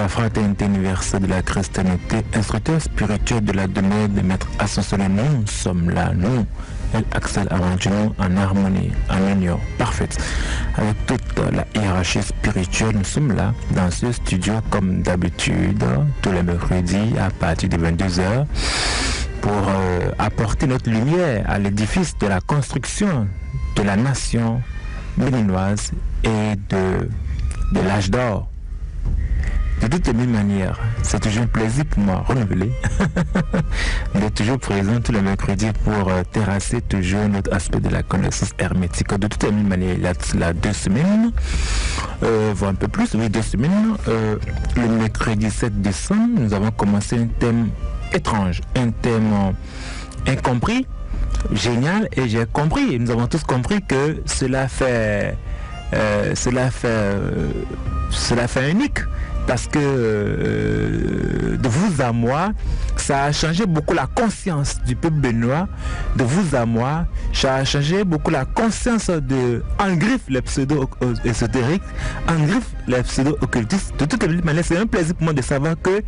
la Fraternité universelle de la Christianité, instructeur spirituel de la demeure de Maître Ascensionné. Nous sommes là, nous, Axel Arantino, en harmonie, en union parfaite avec toute la hiérarchie spirituelle. Nous sommes là dans ce studio comme d'habitude tous les mercredis à partir de 22h pour apporter notre lumière à l'édifice de la construction de la nation béninoise et de l'âge d'or. De toutes les manières, c'est toujours un plaisir pour moi renouvelé d'être toujours présent tous les mercredis pour terrasser toujours notre aspect de la connaissance hermétique. De toutes les manières, il y a 2 semaines, voire un peu plus, oui, 2 semaines, le mercredi 7 décembre, nous avons commencé un thème étrange, un thème incompris, génial, et j'ai compris, nous avons tous compris que cela fait unique. Parce que de vous à moi, ça a changé beaucoup la conscience du peuple béninois. De vous à moi, ça a changé beaucoup la conscience de en griffe les pseudo-ésotériques, en griffe les pseudo-occultistes. De toute manière, c'est un plaisir pour moi de savoir que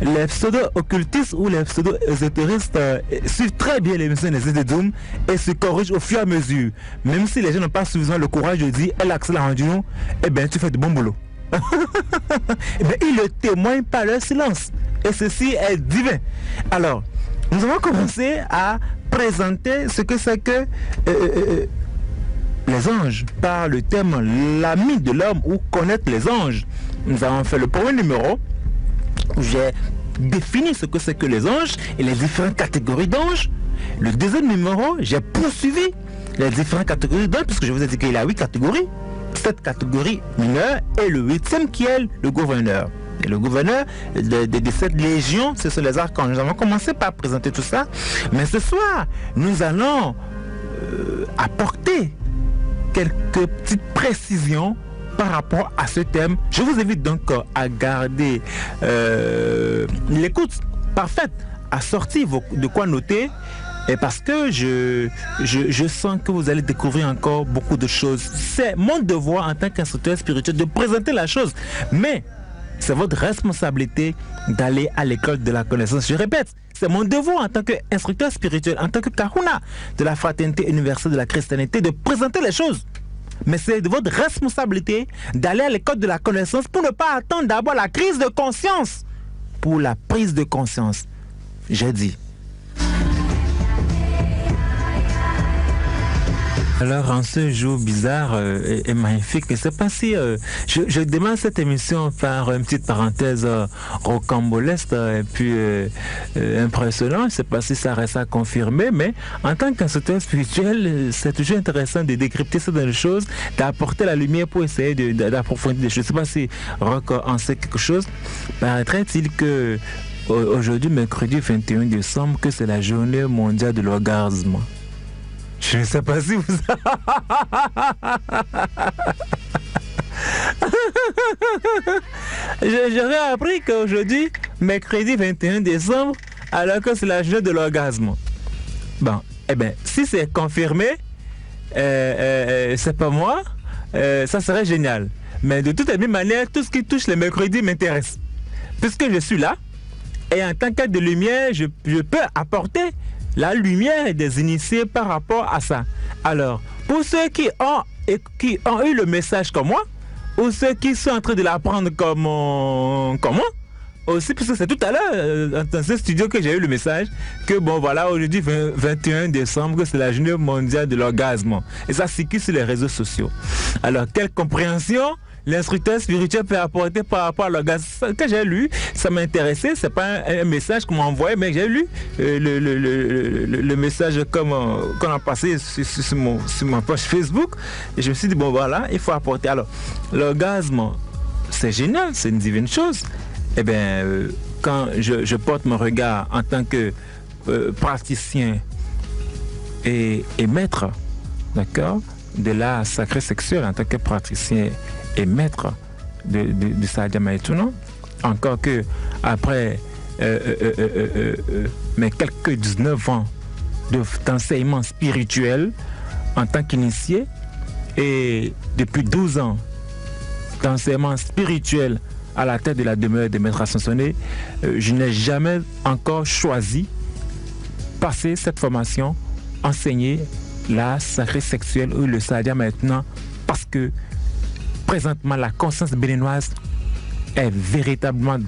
les pseudo-occultistes ou les pseudo-ésotéristes suivent très bien l'émission des Idées de Doom et se corrigent au fur et à mesure. Même si les gens n'ont pas suffisamment le courage de dire « Elle Axel Arantino, eh bien tu fais de bon boulot ». Eh bien, ils le témoignent par leur silence. Et ceci est divin. Alors, nous avons commencé à présenter ce que c'est que les anges, par le thème l'ami de l'homme ou connaître les anges. Nous avons fait le premier numéro où j'ai défini ce que c'est que les anges et les différentes catégories d'anges. Le deuxième numéro, j'ai poursuivi les différentes catégories d'anges, puisque je vous ai dit qu'il y a 8 catégories. 7 catégories mineures et le 8e qui est le gouverneur. Et le gouverneur de cette légion, ce sont les archanges. Nous avons commencé par présenter tout ça. Mais ce soir, nous allons apporter quelques petites précisions par rapport à ce thème. Je vous invite donc à garder l'écoute parfaite, à sortir de quoi noter. Et parce que je sens que vous allez découvrir encore beaucoup de choses. C'est mon devoir en tant qu'instructeur spirituel de présenter la chose. Mais c'est votre responsabilité d'aller à l'école de la connaissance. Je répète, c'est mon devoir en tant qu'instructeur spirituel, en tant que kahuna de la Fraternité universelle de la Christianité, de présenter les choses. Mais c'est de votre responsabilité d'aller à l'école de la connaissance pour ne pas attendre d'abord la crise de conscience. Pour la prise de conscience, j'ai dit. Alors, en ce jour bizarre et magnifique, je ne sais pas si je démarre cette émission par une petite parenthèse rocambolesque et puis impressionnante. Je ne sais pas si ça reste à confirmer, mais en tant qu'instructeur spirituel, c'est toujours intéressant de décrypter certaines choses, d'apporter la lumière pour essayer d'approfondir des choses. Je ne sais pas si Rock en sait quelque chose. Paraîtrait-il que aujourd'hui, mercredi 21 décembre, que c'est la journée mondiale de l'orgasme. Je ne sais pas si vous... J'aurais appris qu'aujourd'hui, mercredi 21 décembre, alors que c'est la journée de l'orgasme. Bon, eh bien, si c'est confirmé, c'est pas moi, ça serait génial. Mais de toute manière, tout ce qui touche les mercredis m'intéresse. Puisque je suis là, et en tant qu'être de lumière, je peux apporter la lumière des initiés par rapport à ça. Alors, pour ceux qui ont eu le message comme moi, ou ceux qui sont en train de l'apprendre comme moi, aussi, puisque c'est tout à l'heure, dans ce studio que j'ai eu le message, que bon voilà, aujourd'hui 21 décembre, que c'est la journée mondiale de l'orgasme. Et ça circule sur les réseaux sociaux. Alors, quelle compréhension l'instructeur spirituel peut apporter par rapport à l'orgasme? Que j'ai lu, ça m'a intéressé. C'est pas un message qu'on m'a envoyé, mais j'ai lu le message qu'on a passé sur ma page Facebook. Et je me suis dit, bon voilà, il faut apporter. Alors, l'orgasme, c'est génial, c'est une divine chose. Eh bien, quand je porte mon regard en tant que praticien et maître, d'accord, de l'art sacré sexuel, en tant que praticien et maître de Sadhya Maïtouno, encore que après mes quelques 19 ans d'enseignement spirituel en tant qu'initié et depuis 12 ans d'enseignement spirituel à la tête de la demeure de Maître Ascensionné, je n'ai jamais encore choisi passer cette formation, enseigner la sacrée sexuelle ou le sadia maintenant, parce que présentement la conscience béninoise est véritablement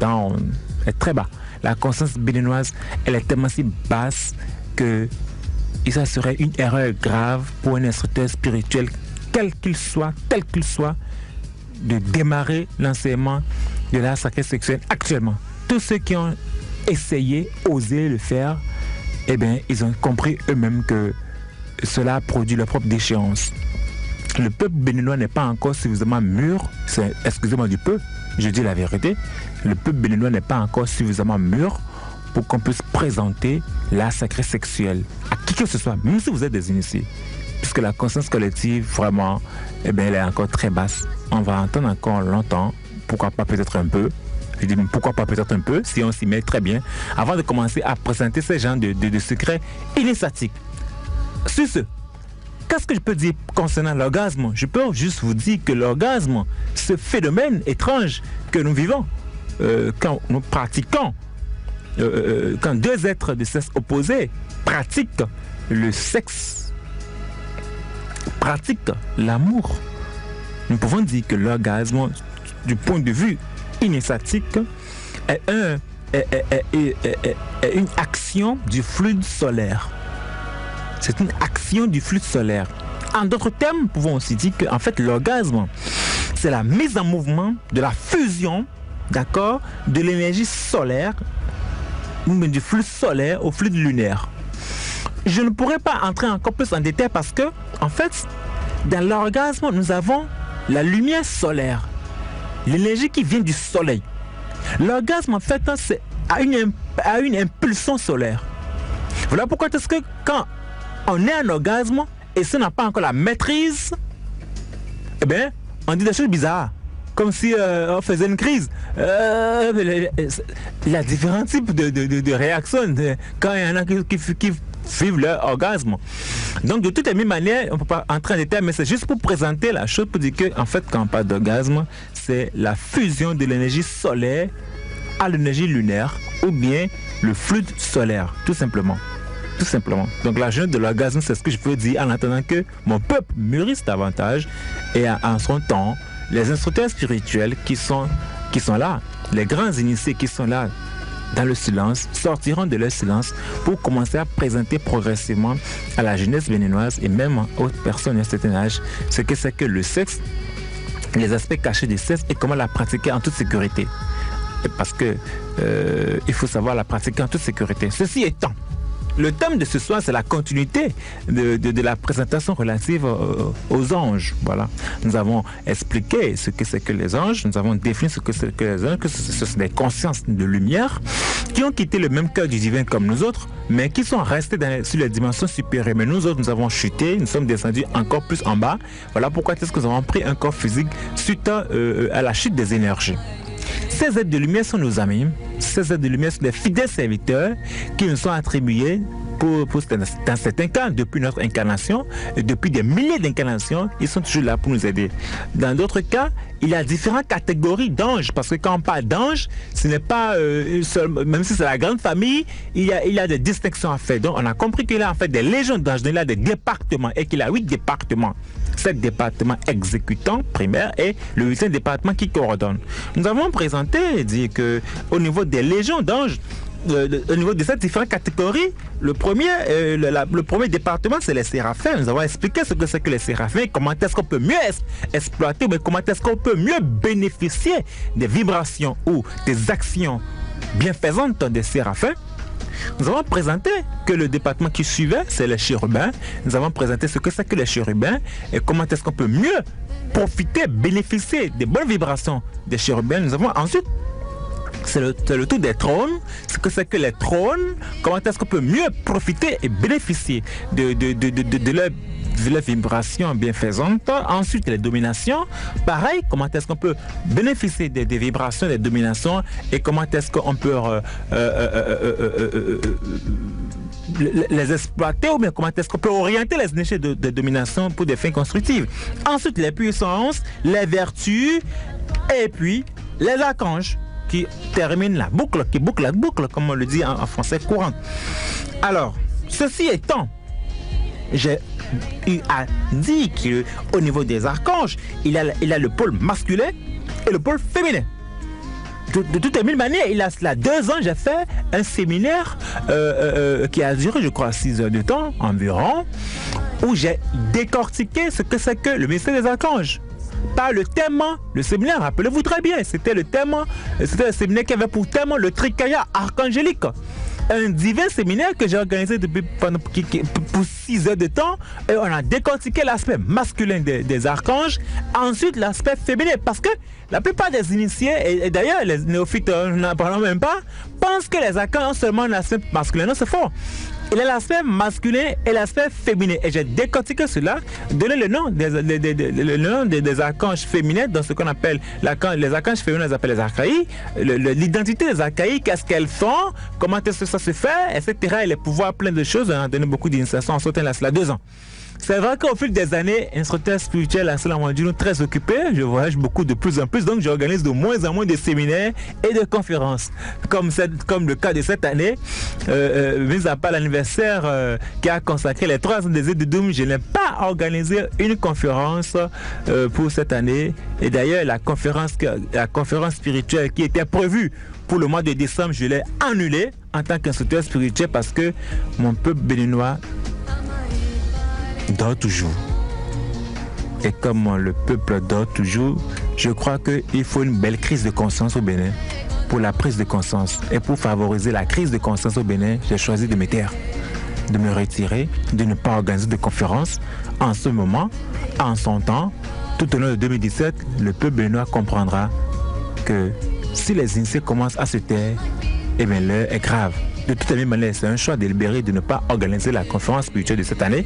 est très bas. La conscience béninoise, elle est tellement si basse que ça serait une erreur grave pour un instructeur spirituel, quel qu'il soit, tel qu'il soit, de démarrer l'enseignement de la sacrée sexuelle actuellement. Tous ceux qui ont essayé, osé le faire, eh bien, ils ont compris eux-mêmes que cela produit leur propre déchéance. Le peuple béninois n'est pas encore suffisamment mûr, excusez-moi du peu, je dis la vérité, le peuple béninois n'est pas encore suffisamment mûr pour qu'on puisse présenter la sacrée sexuelle à qui que ce soit, même si vous êtes des initiés. Puisque la conscience collective, vraiment, eh bien, elle est encore très basse. On va entendre encore longtemps, pourquoi pas peut-être un peu. Je dis pourquoi pas peut-être un peu, si on s'y met très bien, avant de commencer à présenter ces genres de secrets initiatiques. Sur ce, qu'est-ce que je peux dire concernant l'orgasme? Je peux juste vous dire que l'orgasme, ce phénomène étrange que nous vivons, quand nous pratiquons, quand deux êtres de sexe opposé pratiquent le sexe, pratiquent l'amour, nous pouvons dire que l'orgasme, du point de vue initiatique, est une action du fluide solaire. C'est une action du fluide solaire. En d'autres termes, nous pouvons aussi dire que en fait, l'orgasme, c'est la mise en mouvement de la fusion, d'accord, de l'énergie solaire, du fluide solaire au fluide lunaire. Je ne pourrais pas entrer encore plus en détail parce que, en fait, dans l'orgasme, nous avons la lumière solaire, l'énergie qui vient du soleil. L'orgasme, en fait, c'est à une impulsion solaire. Voilà pourquoi est-ce que quand on est en orgasme et si on n'a pas encore la maîtrise, eh bien, on dit des choses bizarres. Comme si on faisait une crise. Il y a différents types de réactions quand il y en a qui vivent leur orgasme. Donc, de toutes les mêmes manières, on ne peut pas entrer en détail, mais c'est juste pour présenter la chose, pour dire que, en fait, quand on parle d'orgasme, c'est la fusion de l'énergie solaire à l'énergie lunaire ou bien le fluide solaire, tout simplement. Tout simplement. Donc la jeune de l'orgasme, c'est ce que je peux dire en attendant que mon peuple mûrisse davantage et en son temps, les instructeurs spirituels qui sont là, les grands initiés qui sont là dans le silence, sortiront de leur silence pour commencer à présenter progressivement à la jeunesse béninoise et même aux personnes d'un certain âge ce que c'est que le sexe, les aspects cachés du sexe et comment la pratiquer en toute sécurité. Parce que il faut savoir la pratiquer en toute sécurité. Ceci étant, le thème de ce soir, c'est la continuité de la présentation relative aux anges. Voilà. Nous avons expliqué ce que c'est que les anges, nous avons défini ce que c'est que les anges, que ce sont des consciences de lumière qui ont quitté le même cœur du divin comme nous autres, mais qui sont restés sur les dimensions supérieures. Mais nous autres, nous avons chuté, nous sommes descendus encore plus en bas. Voilà pourquoi est-ce que nous avons pris un corps physique suite à la chute des énergies. Ces êtres de lumière sont nos amis, ces êtres de lumière sont des fidèles serviteurs qui nous sont attribués dans certains cas, depuis notre incarnation, et depuis des milliers d'incarnations, ils sont toujours là pour nous aider. Dans d'autres cas, il y a différentes catégories d'anges, parce que quand on parle d'anges, ce n'est pas même si c'est la grande famille, il y a des distinctions à faire. Donc on a compris qu'il y a en fait des légions d'anges, il y a des départements, et qu'il y a 8 départements. 7 départements exécutants primaires et le 8e département qui coordonne. Nous avons présenté et dit que au niveau des légions d'anges, au niveau de ces différentes catégories, le premier département, c'est les séraphins. Nous avons expliqué ce que c'est que les séraphins, comment est-ce qu'on peut mieux exploiter, mais comment est-ce qu'on peut mieux bénéficier des vibrations ou des actions bienfaisantes des séraphins. Nous avons présenté que le département qui suivait, c'est les chérubins. Nous avons présenté ce que c'est que les chérubins et comment est-ce qu'on peut mieux profiter, bénéficier des bonnes vibrations des chérubins. Nous avons ensuite, c'est le tour des trônes, ce que c'est que les trônes, comment est-ce qu'on peut mieux profiter et bénéficier de leur vibration bienfaisante. Ensuite, les dominations. Pareil, comment est-ce qu'on peut bénéficier des vibrations, des dominations et comment est-ce qu'on peut les exploiter ou bien comment est-ce qu'on peut orienter les énergies de domination pour des fins constructives. Ensuite, les puissances, les vertus et puis les archanges qui terminent la boucle, qui bouclent la boucle, comme on le dit en français courant. Alors, ceci étant, j'ai eu à dire qu'au niveau des archanges, il a le pôle masculin et le pôle féminin. De toutes les mille manières, il a cela 2 ans, j'ai fait un séminaire qui a duré, je crois, 6 heures de temps environ, où j'ai décortiqué ce que c'est que le mystère des archanges. Par le thème, le séminaire, rappelez-vous très bien, c'était le séminaire qui avait pour thème le tricaya archangélique. Un divin séminaire que j'ai organisé pour 6 heures de temps, et on a décortiqué l'aspect masculin des archanges, ensuite l'aspect féminin, parce que la plupart des initiés, et d'ailleurs les néophytes, n'en parlons même pas, pensent que les archanges ont seulement l'aspect masculin. Non, c'est faux. Il y a l'aspect masculin et l'aspect féminin. Et j'ai décortiqué cela, donné le nom des archanges féminins dans ce qu'on appelle les archanges féminins, on les appelle les archaïs, l'identité des archaïs, qu'est-ce qu'elles font, comment est-ce que ça se fait, etc. Et les pouvoirs, plein de choses. On a donné beaucoup d'initiations en sautant là, cela 2 ans. C'est vrai qu'au fil des années, instructeur spirituel à Salamandino très occupé, je voyage beaucoup de plus en plus, donc j'organise de moins en moins de séminaires et de conférences. Comme le cas de cette année, mis à part l'anniversaire qui a consacré les 3 ans des études de Doum, je n'ai pas organisé une conférence pour cette année. Et d'ailleurs, la conférence spirituelle qui était prévue pour le mois de décembre, je l'ai annulée en tant qu'instructeur spirituel parce que mon peuple béninois dort toujours. Et comme le peuple dort toujours, je crois qu'il faut une belle crise de conscience au Bénin. Pour la prise de conscience et pour favoriser la crise de conscience au Bénin, j'ai choisi de me taire, de me retirer, de ne pas organiser de conférences. En ce moment, en son temps, tout au long de 2017, le peuple béninois comprendra que si les initiés commencent à se taire, eh bien l'heure est grave. De toute manière, c'est un choix délibéré de ne pas organiser la conférence spirituelle de cette année.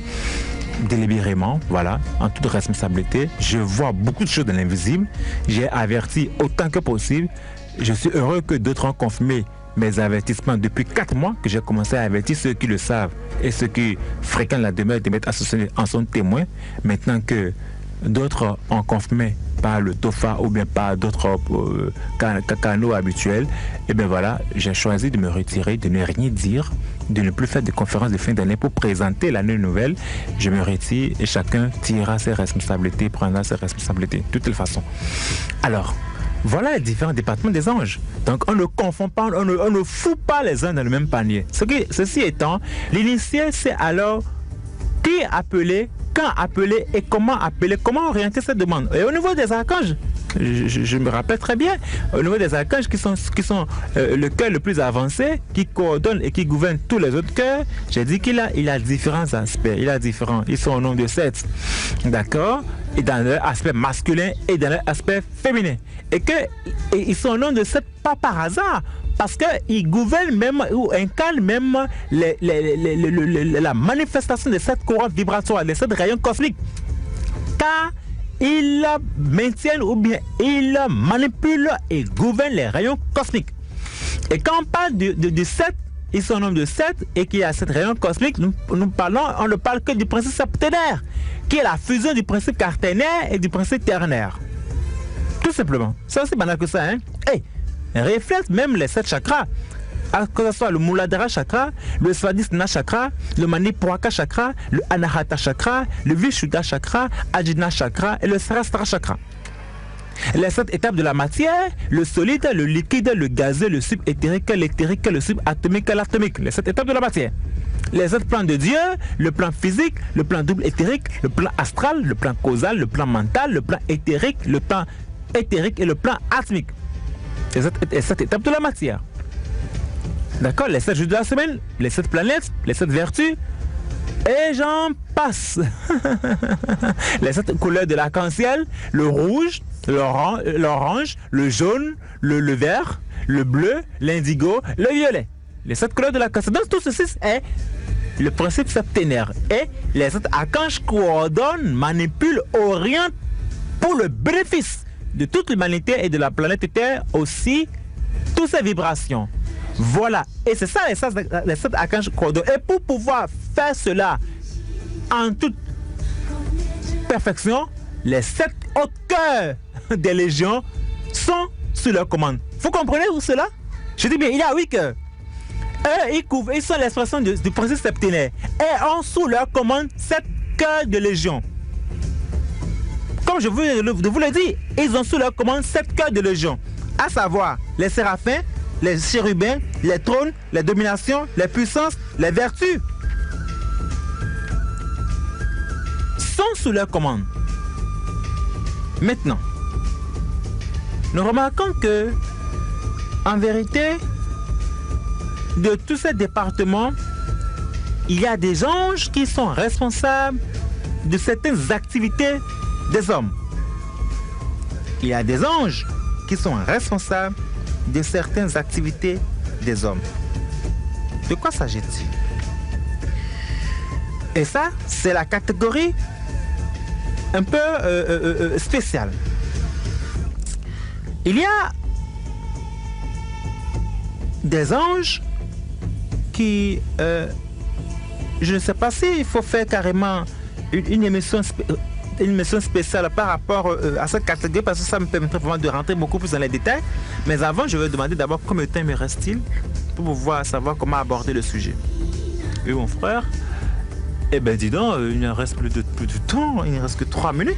Délibérément, voilà, en toute responsabilité. Je vois beaucoup de choses dans l'invisible. J'ai averti autant que possible. Je suis heureux que d'autres ont confirmé mes avertissements depuis 4 mois que j'ai commencé à avertir ceux qui le savent et ceux qui fréquentent la demeure de Maître Associé en sont témoins. Maintenant que d'autres ont confirmé par le TOFA ou bien par d'autres canaux habituels, et bien voilà, j'ai choisi de me retirer, de ne rien dire, de ne plus faire de conférences de fin d'année pour présenter l'année nouvelle. Je me retire et chacun tirera ses responsabilités, prendra ses responsabilités, de toutes les façons. Alors, voilà les différents départements des anges. Donc on ne confond pas, on ne fout pas les uns dans le même panier. Ceci étant, l'initié sait alors qui appeler, quand appeler et comment orienter cette demande. Et au niveau des archanges, je me rappelle très bien, au niveau des archanges qui sont le cœur le plus avancé, qui coordonne et qui gouverne tous les autres cœurs, j'ai dit qu'il a différents aspects, ils sont au nombre de 7, d'accord, et dans leur aspect masculin et dans leur aspect féminin, et ils sont au nombre de 7 pas par hasard, parce qu'ils gouvernent même ou incarnent même la manifestation de cette courante vibratoire, de cette rayon cosmique. Car ils maintiennent ou bien ils manipulent et gouvernent les rayons cosmiques. Et quand on parle de 7, ils sont au nombre de 7 et qu'il y a 7 rayons cosmiques, on ne parle que du principe septénaire, qui est la fusion du principe quaternaire et du principe ternaire. Tout simplement. C'est aussi banal que ça, hein? Hey, reflète même les 7 chakras, que ce soit le Muladhara chakra, le Svadhisthana chakra, le Manipuraka chakra, le Anahata chakra, le Vishuddha chakra, Ajna chakra et le Sahasrara chakra. Les 7 étapes de la matière, le solide, le liquide, le gazeux, le subéthérique, l'éthérique, le subatomique, l'atomique. Les 7 étapes de la matière. Les 7 plans de Dieu, le plan physique, le plan double éthérique, le plan astral, le plan causal, le plan mental, le plan éthérique, le plan éthérique et le plan atmique. Les 7 étapes de la matière. D'accord, les 7 jours de la semaine, les 7 planètes, les 7 vertus, et j'en passe. Les 7 couleurs de l'arc-en-ciel, le rouge, l'orange, le jaune, le vert, le bleu, l'indigo, le violet. Les 7 couleurs de l'arc-en-ciel. Donc tout ceci est le principe septénaire. Et les 7 archanges coordonnent, manipulent, orientent pour le bénéfice de toute l'humanité et de la planète Terre aussi, toutes ces vibrations. Voilà, et c'est ça les 7 archanges coordonnent. Et pour pouvoir faire cela en toute perfection, les 7 autres cœurs des légions sont sous leur commande. Vous comprenez cela? Je dis bien, il y a 8 cœurs. Eux, ils sont l'expression du principe septénaire. Et ont sous leur commande 7 cœurs de légion. Comme je vous le dis, ils ont sous leur commande 7 cœurs de légion. À savoir, les séraphins, les chérubins, les trônes, les dominations, les puissances, les vertus. Sont sous leur commande. Maintenant, nous remarquons que, en vérité, de tous ces départements, il y a des anges qui sont responsables de certaines activités des hommes. Il y a des anges qui sont responsables de certaines activités des hommes. De quoi s'agit-il? Et ça, c'est la catégorie un peu spéciale. Il y a des anges qui, je ne sais pas s'il faut faire carrément une émission spéciale par rapport à cette catégorie, parce que ça me permettrait vraiment de rentrer beaucoup plus dans les détails. Mais avant, je vais demander d'abord combien de temps me reste-t-il pour pouvoir savoir comment aborder le sujet. Et mon frère, eh bien dis donc, il ne reste plus de temps, il ne reste que 3 minutes.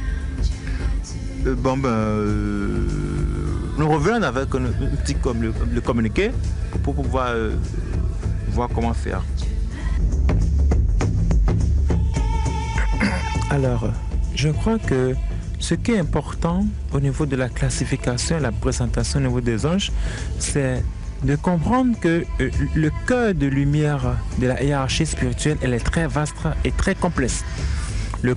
Nous revenons avec un petit le communiqué pour pouvoir voir comment faire. Alors, je crois que ce qui est important au niveau de la classification et la présentation au niveau des anges, c'est de comprendre que le cœur de lumière de la hiérarchie spirituelle, elle est très vaste et très complexe. Le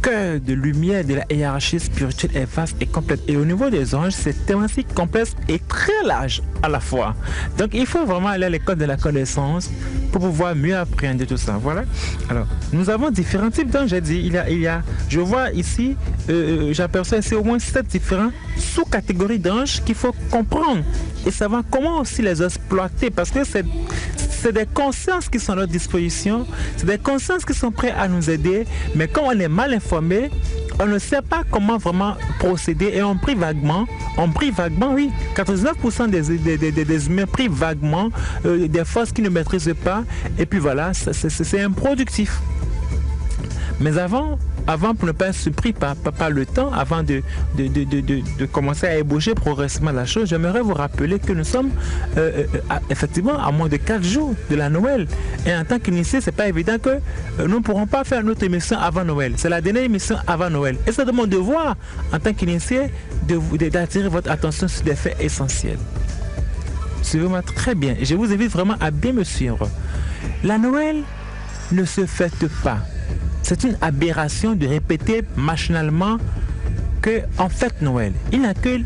cœur de lumière de la hiérarchie spirituelle est vaste et complète. Et au niveau des anges, c'est thématique complexe et très large à la fois. Donc, il faut vraiment aller à l'école de la connaissance pour pouvoir mieux appréhender tout ça. Voilà. Alors, nous avons différents types d'anges. J'ai dit, je vois ici, j'aperçois ici au moins 7 différents sous-catégories d'anges qu'il faut comprendre et savoir comment aussi les exploiter, parce que c'est des consciences qui sont à notre disposition, c'est des consciences qui sont prêts à nous aider, mais quand on est mal informé, on ne sait pas comment vraiment procéder et on prie vaguement, oui, 99% des humains prient vaguement des forces qu'ils ne maîtrisent pas, et puis voilà, c'est improductif. Mais avant, pour ne pas se priver par le temps, avant de commencer à ébaucher progressivement la chose, j'aimerais vous rappeler que nous sommes effectivement à moins de 4 jours de la Noël. Et en tant qu'initié, c'est pas évident que nous ne pourrons pas faire notre émission avant Noël. C'est la dernière émission avant Noël. Et c'est de mon devoir, en tant qu'initié, d'attirer votre attention sur des faits essentiels. Suivez-moi très bien. Et je vous invite vraiment à bien me suivre. La Noël ne se fête pas. C'est une aberration de répéter machinalement qu'on fête Noël. Il n'y a que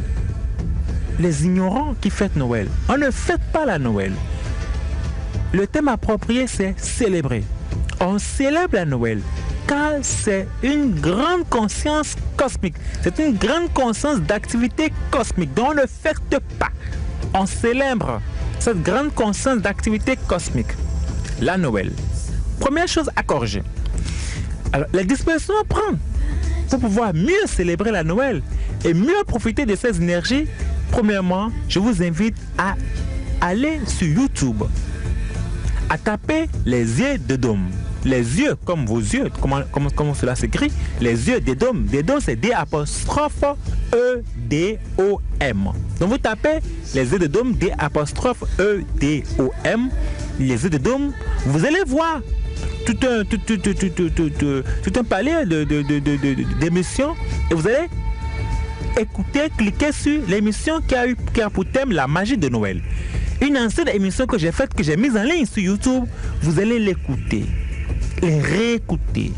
les ignorants qui fêtent Noël. On ne fête pas la Noël. Le thème approprié, c'est célébrer. On célèbre la Noël car c'est une grande conscience cosmique. C'est une grande conscience d'activité cosmique dont on ne fête pas. On célèbre cette grande conscience d'activité cosmique, la Noël. Première chose à corriger. Alors, les dispositions à prendre pour pouvoir mieux célébrer la Noël et mieux profiter de ces énergies. Premièrement, je vous invite à aller sur YouTube, à taper les yeux de Dôme. Les yeux comme vos yeux, comment cela s'écrit? Les yeux des Dômes. Des Dômes, c'est D''E''D''O''M. Donc vous tapez les yeux de Dôme, D''E''D''O''M. Les yeux de Dôme, vous allez voir tout un palier d'émissions et vous allez écouter, cliquer sur l'émission qui a pour thème la magie de Noël. Une ancienne émission que j'ai faite, que j'ai mise en ligne sur YouTube, vous allez l'écouter, les réécouter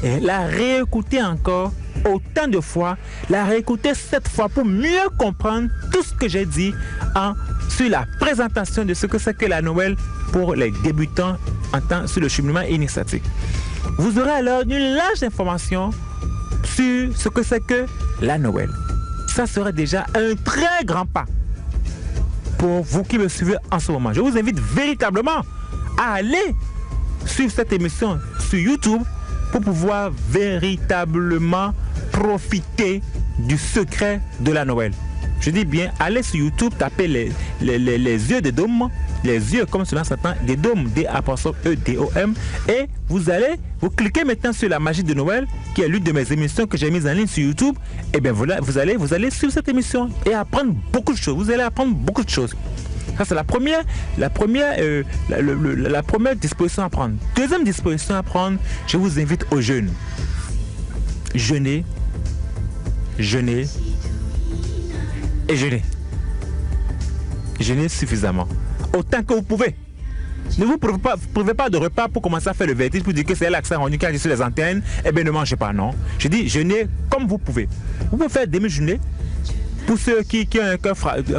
et la réécouter encore autant de fois, la réécouter 7 fois pour mieux comprendre tout ce que j'ai dit sur la présentation de ce que c'est que la Noël pour les débutants sur le cheminement initiatique. Vous aurez alors une large information sur ce que c'est que la Noël. Ça serait déjà un très grand pas pour vous qui me suivez en ce moment. Je vous invite véritablement à aller suivre cette émission sur YouTube pour pouvoir véritablement profiter du secret de la Noël. Je dis bien, allez sur YouTube, tapez les yeux des dômes, les yeux comme cela s'entend, des dômes, D-A-E-D-O-M, et vous cliquez maintenant sur la magie de Noël, qui est l'une de mes émissions que j'ai mise en ligne sur YouTube, et bien voilà, vous allez suivre cette émission et apprendre beaucoup de choses. Vous allez apprendre beaucoup de choses. Ça, c'est la première disposition à prendre. Deuxième disposition à prendre, je vous invite au jeûne. Jeûnez et jeûnez. Jeûnez suffisamment. Autant que vous pouvez. Ne vous privez pas de repas pour commencer à faire le vertige, pour dire que c'est l'accent rendu quand je suis sur les antennes. Eh bien, ne mangez pas, non. Je dis jeûnez comme vous pouvez. Vous pouvez faire demi-journée pour ceux qui ont un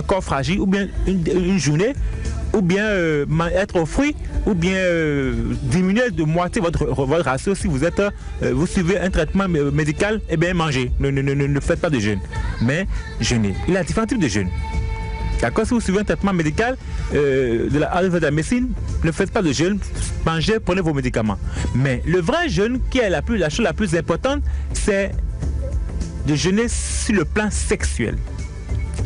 corps fragile, ou bien une journée, ou bien être au fruit, ou bien diminuer de moitié votre ratio si vous suivez un traitement médical. Eh bien, mangez. Ne faites pas de jeûne. Mais jeûnez. Il y a différents types de jeûne. D'accord, si vous suivez un traitement médical de la médecine, ne faites pas de jeûne, mangez, prenez vos médicaments. Mais le vrai jeûne, qui est la chose la plus importante, c'est de jeûner sur le plan sexuel.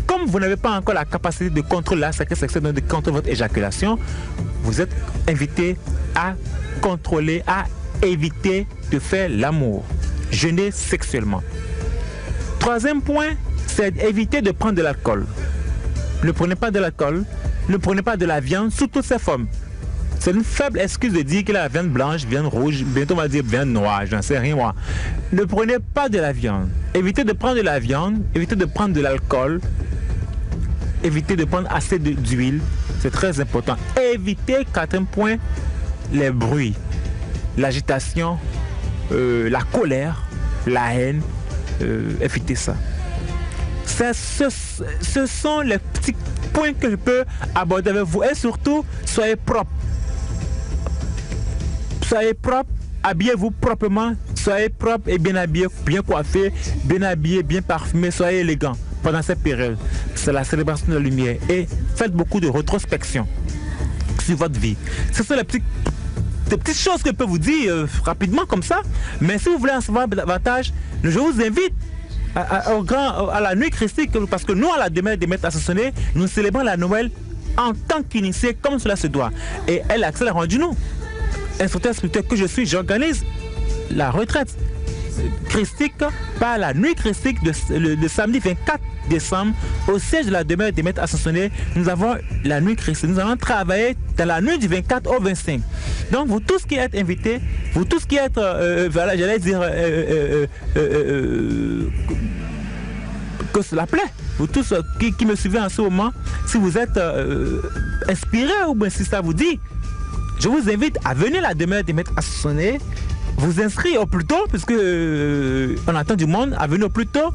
Comme vous n'avez pas encore la capacité de contrôler la sacrée sexuelle, de contrôler votre éjaculation, vous êtes invité à contrôler, à éviter de faire l'amour. Jeûner sexuellement. Troisième point, c'est d'éviter de prendre de l'alcool. Ne prenez pas de l'alcool, ne prenez pas de la viande sous toutes ses formes. C'est une faible excuse de dire qu'il y a la viande blanche, viande rouge, bientôt on va dire viande noire, j'en sais rien moi. Ne prenez pas de la viande. Évitez de prendre de la viande, évitez de prendre de l'alcool, évitez de prendre assez d'huile, c'est très important. Évitez, quatrième point, les bruits, l'agitation, la colère, la haine, évitez ça. Ce sont les petits points que je peux aborder avec vous. Et surtout, soyez propre. Soyez propre, habillez-vous proprement. Soyez propre et bien habillé, bien coiffé, bien habillé, bien parfumé. Soyez élégant pendant cette période. C'est la célébration de la lumière. Et faites beaucoup de rétrospection sur votre vie. Ce sont les petites choses que je peux vous dire rapidement comme ça. Mais si vous voulez en savoir davantage, je vous invite à la nuit christique, parce que nous, à la demeure des maîtres ascensionnés, nous célébrons la Noël en tant qu'initiés, comme cela se doit. Et elle accède rendu nous. Instructeur spirituel que je suis, j'organise la retraite christique par la nuit christique le samedi 24 décembre au siège de la demeure des maîtres ascensionnés. Nous avons la nuit christique. Nous allons travailler dans la nuit du 24 au 25. Donc vous tous qui êtes invités, vous tous qui êtes voilà, j'allais dire que cela plaît, vous tous qui me suivez en ce moment, si vous êtes inspirés ou bien si ça vous dit, je vous invite à venir à la demeure des maîtres ascensionnés, vous inscrire au plus tôt, puisque on attend du monde, à venir au plus tôt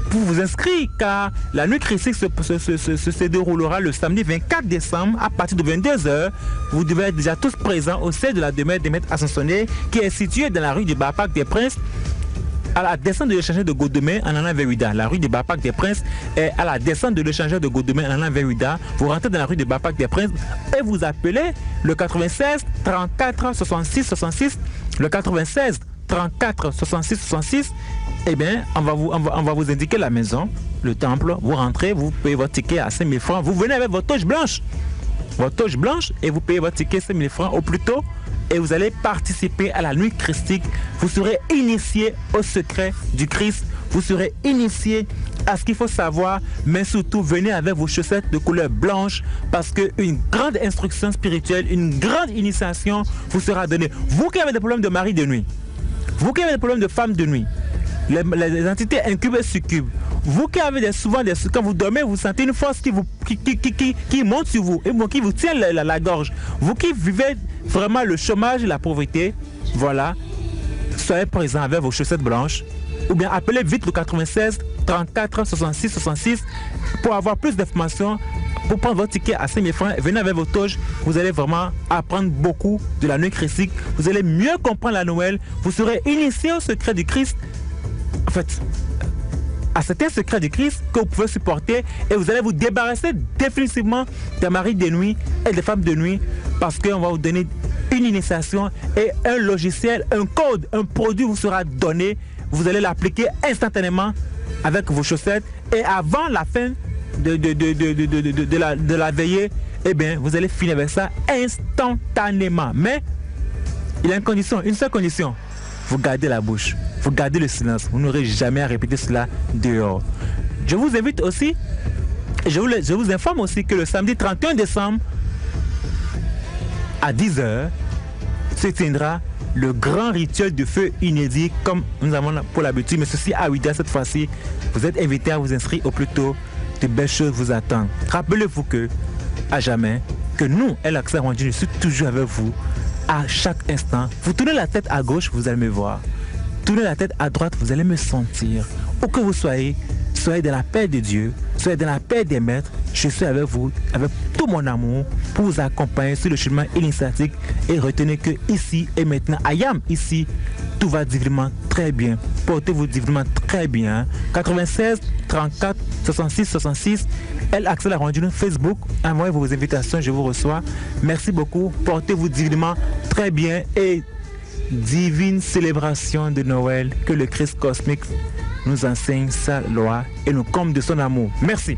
pour vous inscrire, car la nuit christique se déroulera le samedi 24 décembre à partir de 22h. Vous devez être déjà tous présents au siège de la demeure des maîtres ascensionnés, qui est située dans la rue du Bar-Parc des Princes, à la descente de l'échangeur de Godemain en allant vers Ouida. La rue du Bar-Parc des Princes est à la descente de l'échangeur de Godemain en allant vers Ouida. Vous rentrez dans la rue du Bar-Parc des Princes et vous appelez le 96 34 66 66. Le 96 34 66 66. Eh bien, on va vous indiquer la maison, le temple. Vous rentrez, vous payez votre ticket à 5 000 francs. Vous venez avec votre toche blanche. Votre toche blanche et vous payez votre ticket 5 000 francs au plus tôt. Et vous allez participer à la nuit christique. Vous serez initié au secret du Christ. Vous serez initié à ce qu'il faut savoir. Mais surtout, venez avec vos chaussettes de couleur blanche, parce qu'une grande instruction spirituelle, une grande initiation vous sera donnée. Vous qui avez des problèmes de mari de nuit, vous qui avez des problèmes de femme de nuit, les entités incubes et succubes, vous qui avez souvent quand vous dormez, vous sentez une force qui monte sur vous, et qui vous tient la gorge. Vous qui vivez vraiment le chômage et la pauvreté, voilà, soyez présents avec vos chaussettes blanches, ou bien appelez vite le 96 34 66 66 pour avoir plus d'informations, pour prendre votre ticket à 5 000 francs. Venez avec vos toges, vous allez vraiment apprendre beaucoup de la nuit christique, vous allez mieux comprendre la Noël, vous serez initié au secret du Christ. En fait, à certains secrets du Christ que vous pouvez supporter, et vous allez vous débarrasser définitivement des maris de nuit et des femmes de nuit, parce qu'on va vous donner une initiation et un logiciel, un code, un produit vous sera donné. Vous allez l'appliquer instantanément avec vos chaussettes, et avant la fin de la veillée, eh bien, vous allez finir avec ça instantanément. Mais il y a une condition, une seule condition. Vous gardez la bouche, vous gardez le silence. Vous n'aurez jamais à répéter cela dehors. Je vous invite aussi, je vous informe aussi que le samedi 31 décembre, à 10h, se tiendra le grand rituel de feu inédit comme nous avons pour l'habitude, mais ceci à 8h cette fois-ci. Vous êtes invité à vous inscrire au plus tôt. De belles choses vous attendent. Rappelez-vous que, à jamais, que nous, El Accent Rendu, je suis toujours avec vous à chaque instant. Vous tournez la tête à gauche, vous allez me voir. Tournez la tête à droite, vous allez me sentir. Où que vous soyez, soyez dans la paix de Dieu, soyez dans la paix des maîtres. Je suis avec vous, avec tout mon amour, pour vous accompagner sur le chemin initiatique. Et retenez que ici et maintenant, Ayam, ici, tout va divinement très bien. Portez-vous divinement très bien. 96 34 66 66. El Accent Rendu Facebook. Envoyez vos invitations, je vous reçois. Merci beaucoup. Portez-vous divinement très bien et divine célébration de Noël. Que le Christ cosmique nous enseigne sa loi et nous comble de son amour. Merci.